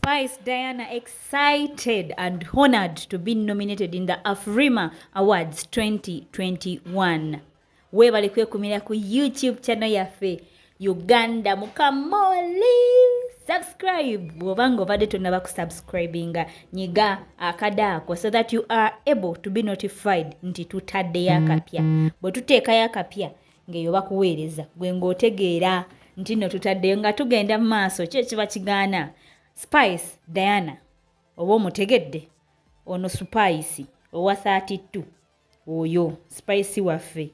Spice Diana excited and honored to be nominated in the Afrima Awards 2021. Webale kwekumira ku YouTube channel yaffe Uganda Mukamooli. Subscribe bobango bade tonaba kusubscribinga nyiga akadako so that you are able to be notified nti tutadde yakapya. Bwe tuteeka yakapya ngeyo bakuweereza gwe ng'otegeera nti no tutadde nga tugenda maaso kye kiba kigaana. Spice Diana oba omutegedde ono Spice owa 32 oyo Spice waffe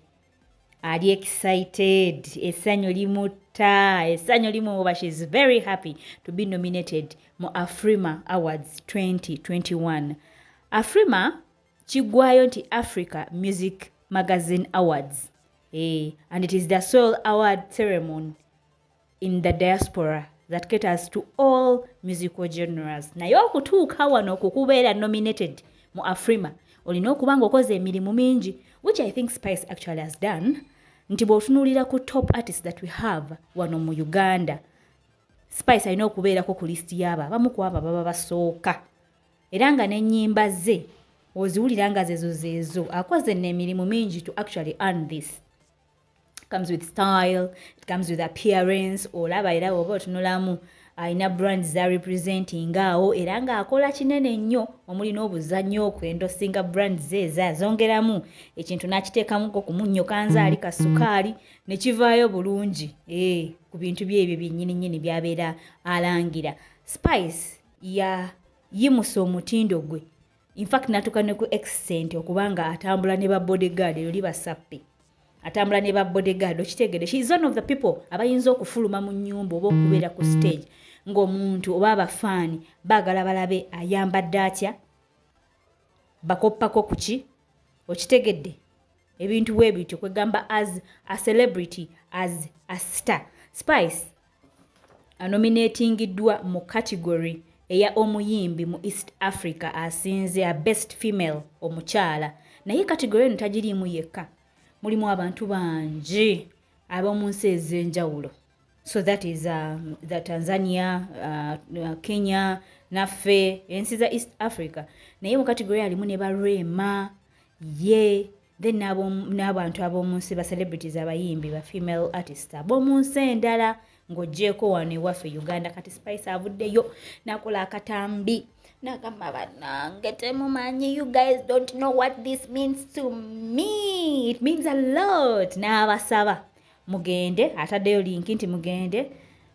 ali excited essanyu limuba. She's very happy to be nominated mu Afrima Awards 2021. Afrima kigwayo nti Africa Music Magazine Awards, and it is the sole award ceremony in the diaspora that caters to all musical genres. Naye okutuuka wano okukubeera nominated mu Afrima olina okubanga okoze emirimu mingi, which I think Spice actually has done. Nti bw'otunuulira ku top artists that we have wano mu Uganda, Spice alina okubeerako ku list y'abo abamu ku abo baba basooka. Era nga n'ennyimba ze oziwulira nga zezo akoze n'emirimu mingi to actually earn this. It comes with style, it comes with appearance. Olaba era oba otunulamu alina brands za representing awo era nga akola kinene nnyo omuli n'obuzannyo okwendo singa brands ze azongeramu ekintu n'akiteekamuko ku munnyo kanzaali ka sukaali ne kivaayo bulungi ku bintu byebyo byennyini byabeera alangira. Spice yimusa omutindo gwe, in fact natuka ne ku extent okubanga atambula ne ba bodyguard oli basappe. Atambula ne ba bodyguard okitegede. She is one of the people abayinza okufuluma mu nnyumba oba okubeera ku stage ng'omuntu oba abafaani baagala balabe ayambadde atya, bakoppako kuki, okitegedde ebintu bwe bityo kwegamba as a celebrity, as a star. Spice anominatingiddwa mu category eya omuyimbi mu East Africa asinze a best female omukyala. Naye category eno tagiriimu yekka, mulimu abantu bangi ab'omu nsi ez'enjawulo. So that is the Tanzania, Kenya, naffe ensi za East Africa. Naye mu category alimu ne Barema, then n'abantu ab'omu nsi ba celebrities abayimbi ba female artists ab'omu nsi endala ng'oggyeko wano ewaffe Uganda. Kati Spice avuddeyo n'akola akatambi n'agamba bannange temumanyi, you guys don't know what this means to me, it means a lot. N'abasaba mugende, ataddeyo linki nti mugende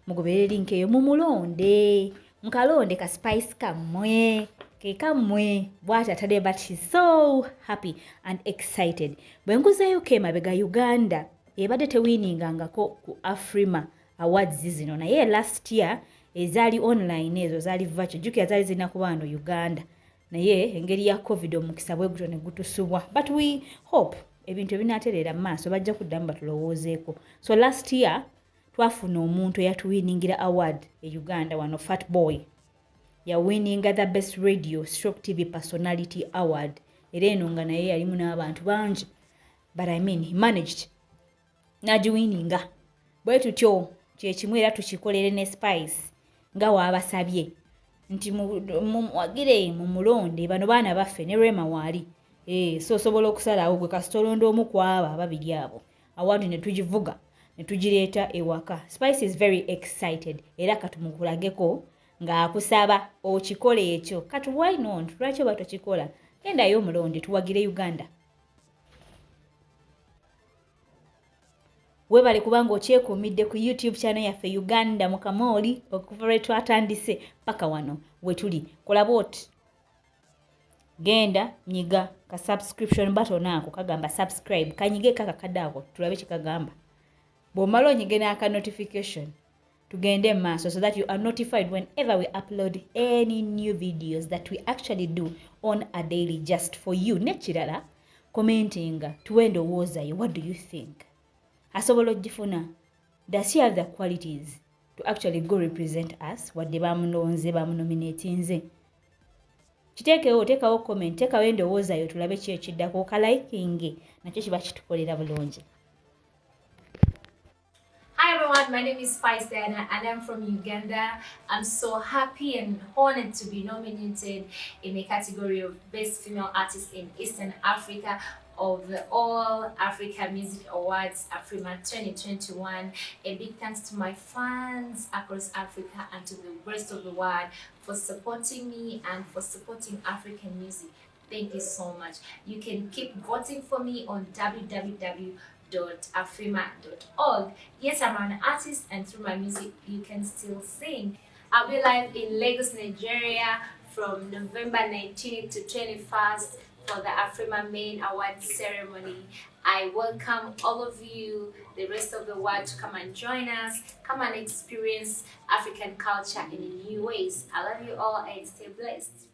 mugoberere linki eyo mumulonde, mukalonde ka Spice kammwe kekamwe bw'ati ataddeyo. But she's so happy and excited. Bwe nkuzayo emabega Uganda ebadde tewiningangako ku Afrima Awards zino, naye last year ezaali online ezo zaali virtual, jjukira zaali zirina kuba wano Uganda, naye engeri ya COVID omukisa bwe gutyo ne gutusubwa. But we hope ebintu ebinaaterera mu maaso bajja kuddamu batulowoozeeko. So last year twafuna omuntu eyatuwiningira award e Uganda wano, Fat Boy yawininga the best radio stroke TV personality award. Era eno nga naye yalimu n'abantu bangi, but I mean he managed n'agiwininga. Bwe tutyo kyekimu era tukikolere ne Spice nga waabasabye nti mumwagire mumulonde bano baana baffe ne Rema waali. So osobola okusalawo gwe kasitolonda omu ku abo ababiri abo awadi ne tugivuga ne tugireeta ewaka. Spice is very excited era katumukulageko ng'akusaba okikole ekyo. Kati why not? Lwaki oba tokikola? Gendayo omulonde tuwagire Uganda. Webale kubanga okyekuumidde ku YouTube channel yaffe Uganda Mukamooli okuva lwe twatandise paka wano wetuli. Kola bw'oti, genda nyiga ka subscription button ako kagamba subscribe, kanyige kakakadde ako tulabe kikagamba. Bw'omala onyige n'aka notification tugende maaso so that you are notified whenever we upload any new videos that we actually do on a daily just for you. Nekirala commenting tuwe endowooza yo, what do you think? Asobola ogifuna? Does she have the qualities to actually go represent us? Wadde bamunonze bamunominatinze. Kiteekewo, teekawo comment, teekawo endowooza yo tulabe ki ekiddako, kalikinge nakyo kiba kitukolera bulungi. Hi everyone. everyone, my name is Faisdana and I'm from Uganda. I'm so happy and honored to be nominated in the category of Best Female Artist in Eastern Africa of the All Africa Music Awards Afrima 2021. A big thanks to my fans across Africa and to the rest of the world for supporting me and for supporting African music. Thank you so much. You can keep voting for me on www.afrima.org. Yes, I'm an artist, and through my music, you can still sing. I'll be live in Lagos, Nigeria from November 19th to 21st for the Afrima Main Awards ceremony. I welcome all of you, the rest of the world, to come and join us. Come and experience African culture in new ways. I love you all and stay blessed.